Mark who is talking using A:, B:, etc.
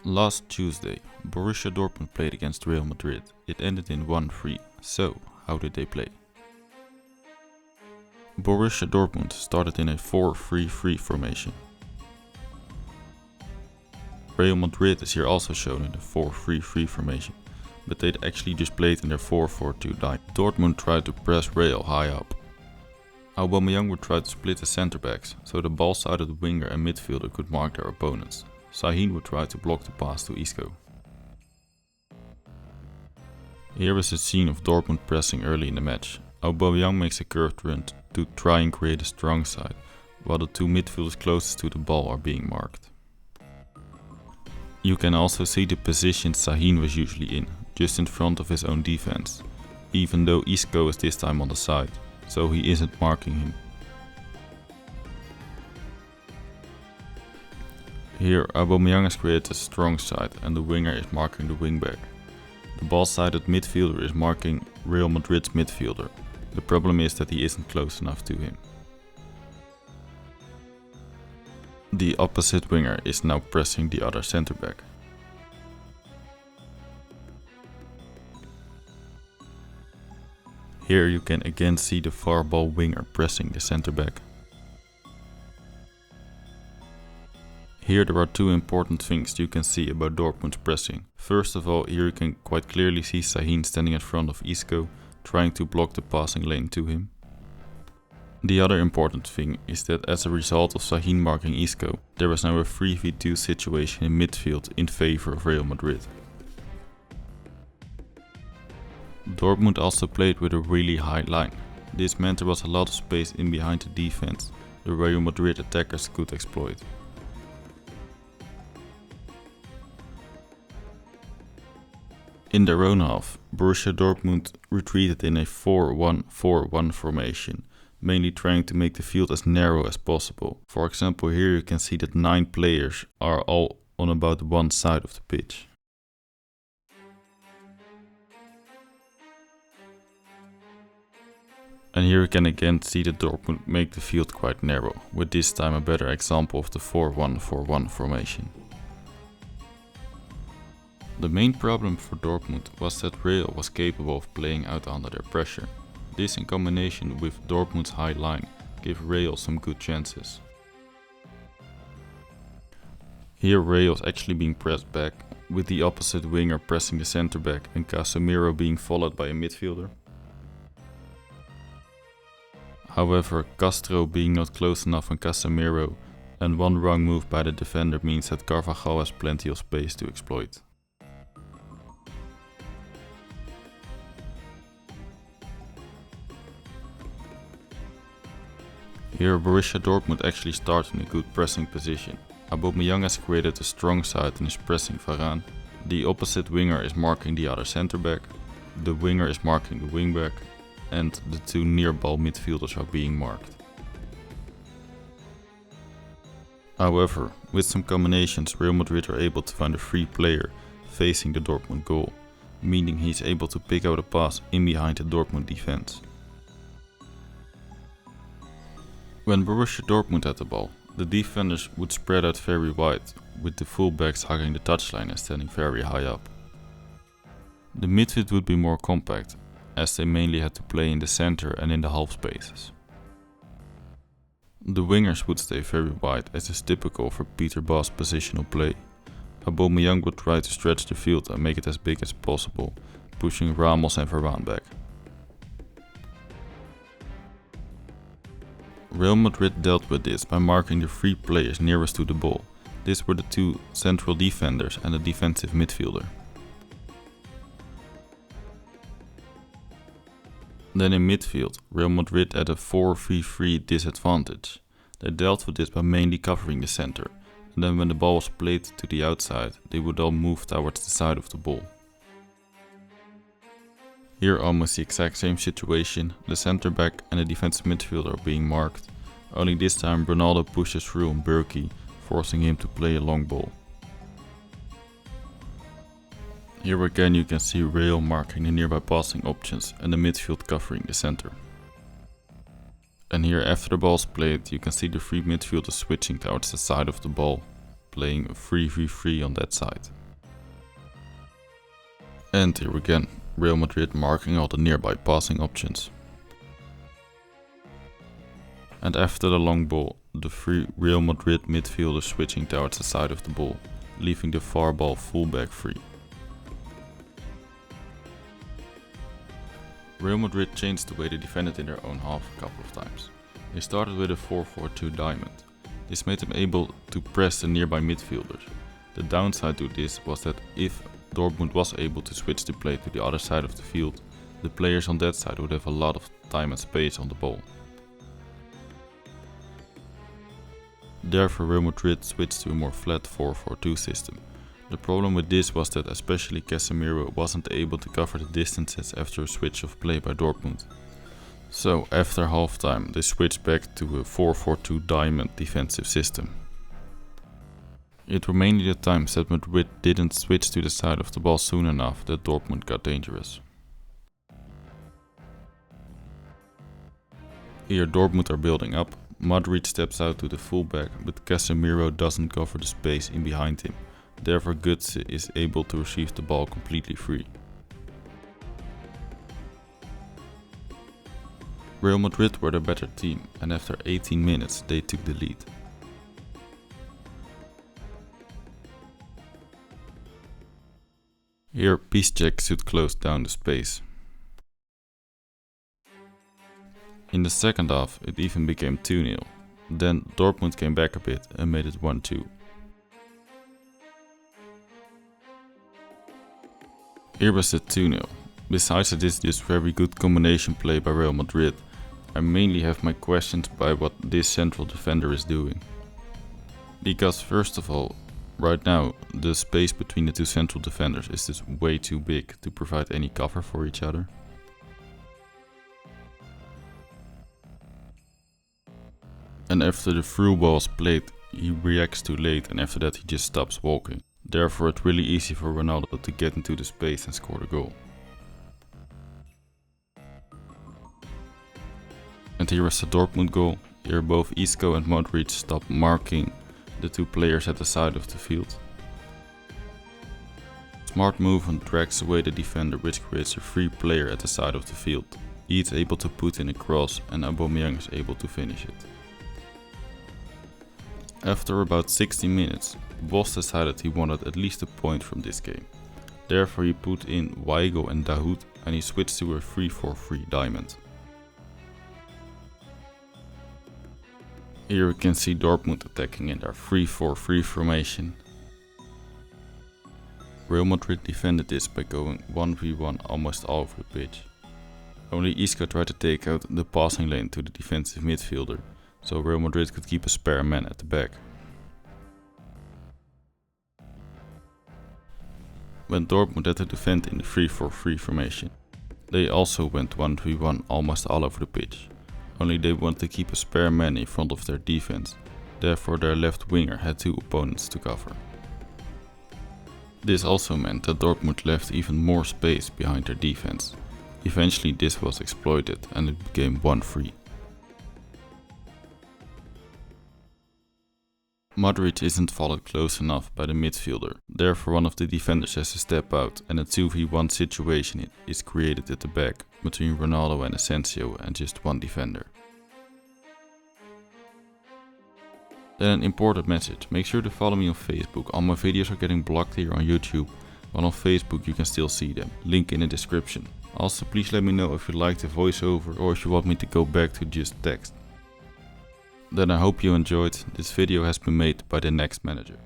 A: Last Tuesday, Borussia Dortmund played against Real Madrid. It ended in 1-3. So, how did they play? Borussia Dortmund started in a 4-3-3 formation. Real Madrid is here also shown in the 4-3-3 formation, but they actually just played in their 4-4-2 line. Dortmund tried to press Real high up. Aubameyang would try to split the center backs, so the ball-sided winger and midfielder could mark their opponents. Sahin would try to block the pass to Isco. Here is a scene of Dortmund pressing early in the match. Aubameyang makes a curved run to try and create a strong side, while the two midfielders closest to the ball are being marked. You can also see the position Sahin was usually in, just in front of his own defense, even though Isco is this time on the side, so he isn't marking him. Here Aubameyang has created a strong side and the winger is marking the wingback. The ball-sided midfielder is marking Real Madrid's midfielder. The problem is that he isn't close enough to him. The opposite winger is now pressing the other center back. Here you can again see the far ball winger pressing the center back. Here there are two important things you can see about Dortmund's pressing. First of all, here you can quite clearly see Sahin standing in front of Isco, trying to block the passing lane to him. The other important thing is that as a result of Sahin marking Isco, there was now a 3v2 situation in midfield in favor of Real Madrid. Dortmund also played with a really high line. This meant there was a lot of space in behind the defense the Real Madrid attackers could exploit. In their own half, Borussia Dortmund retreated in a 4-1-4-1 formation, mainly trying to make the field as narrow as possible. For example, here you can see that 9 players are all on about one side of the pitch. And here you can again see that Dortmund make the field quite narrow, with this time a better example of the 4-1-4-1 formation. The main problem for Dortmund was that Real was capable of playing out under their pressure. This in combination with Dortmund's high line gave Real some good chances. Here Real is actually being pressed back, with the opposite winger pressing the center back and Casemiro being followed by a midfielder. However, Castro being not close enough on Casemiro and one wrong move by the defender means that Carvajal has plenty of space to exploit. Here Borussia Dortmund actually starts in a good pressing position. Aubameyang has created a strong side and is pressing Varane. The opposite winger is marking the other center back, the winger is marking the wingback, and the two near ball midfielders are being marked. However, with some combinations Real Madrid are able to find a free player facing the Dortmund goal, meaning he is able to pick out a pass in behind the Dortmund defense. When Borussia Dortmund had the ball, the defenders would spread out very wide, with the fullbacks hugging the touchline and standing very high up. The midfield would be more compact, as they mainly had to play in the center and in the half spaces. The wingers would stay very wide, as is typical for Peter Bosz's positional play. Aubameyang would try to stretch the field and make it as big as possible, pushing Ramos and Varane back. Real Madrid dealt with this by marking the 3 players nearest to the ball. These were the 2 central defenders and the defensive midfielder. Then in midfield, Real Madrid had a 4-3-3 disadvantage. They dealt with this by mainly covering the center, and then when the ball was played to the outside, they would all move towards the side of the ball. Here almost the exact same situation, the center back and the defensive midfielder are being marked, only this time Ronaldo pushes through on Burki, forcing him to play a long ball. Here again you can see Real marking the nearby passing options and the midfield covering the center. And here after the ball is played you can see the 3 midfielders switching towards the side of the ball. playing 3v3 on that side. And here again, Real Madrid marking all the nearby passing options. And after the long ball, the three Real Madrid midfielders switching towards the side of the ball, leaving the far ball fullback free. Real Madrid changed the way they defended in their own half a couple of times. They started with a 4-4-2 diamond. This made them able to press the nearby midfielders. The downside to this was that if Dortmund was able to switch the play to the other side of the field, the players on that side would have a lot of time and space on the ball. Therefore Real Madrid switched to a more flat 4-4-2 system. The problem with this was that especially Casemiro wasn't able to cover the distances after a switch of play by Dortmund. So after halftime they switched back to a 4-4-2 diamond defensive system. It were mainly the times that Madrid didn't switch to the side of the ball soon enough that Dortmund got dangerous. Here Dortmund are building up, Madrid steps out to the fullback, but Casemiro doesn't cover the space in behind him. Therefore Götze is able to receive the ball completely free. Real Madrid were the better team and after 18 minutes they took the lead. Here Piszczek should close down the space. In the second half it even became 2-0. Then Dortmund came back a bit and made it 1-2. Here was the 2-0. Besides this just very good combination play by Real Madrid, I mainly have my questions by what this central defender is doing. Because first of all, right now the space between the two central defenders is just way too big to provide any cover for each other. And after the through ball is played, he reacts too late and after that he just stops walking. Therefore it's really easy for Ronaldo to get into the space and score the goal. And here is the Dortmund goal. Here both Isco and Modric stop marking the two players at the side of the field. Smart movement drags away the defender, which creates a free player at the side of the field. He is able to put in a cross and Aubameyang is able to finish it. After about 60 minutes, the boss decided he wanted at least a point from this game. Therefore he put in Weigl and Dahoud and he switched to a 3-4-3 diamond. Here we can see Dortmund attacking in their 3-4-3 formation. Real Madrid defended this by going 1v1 almost all over the pitch. Only Isco tried to take out the passing lane to the defensive midfielder, so Real Madrid could keep a spare man at the back. When Dortmund had to defend in the 3-4-3 formation, they also went 1v1 almost all over the pitch. Only they wanted to keep a spare man in front of their defense, therefore their left winger had two opponents to cover. This also meant that Dortmund left even more space behind their defense. Eventually this was exploited and it became 1-3. Modric isn't followed close enough by the midfielder, therefore one of the defenders has to step out and a 2v1 situation is created at the back between Ronaldo and Asensio and just one defender. Then an important message, make sure to follow me on Facebook, all my videos are getting blocked here on YouTube, while on Facebook you can still see them, link in the description. Also please let me know if you like the voiceover or if you want me to go back to just text. Then I hope you enjoyed. This video has been made by TheNextManager.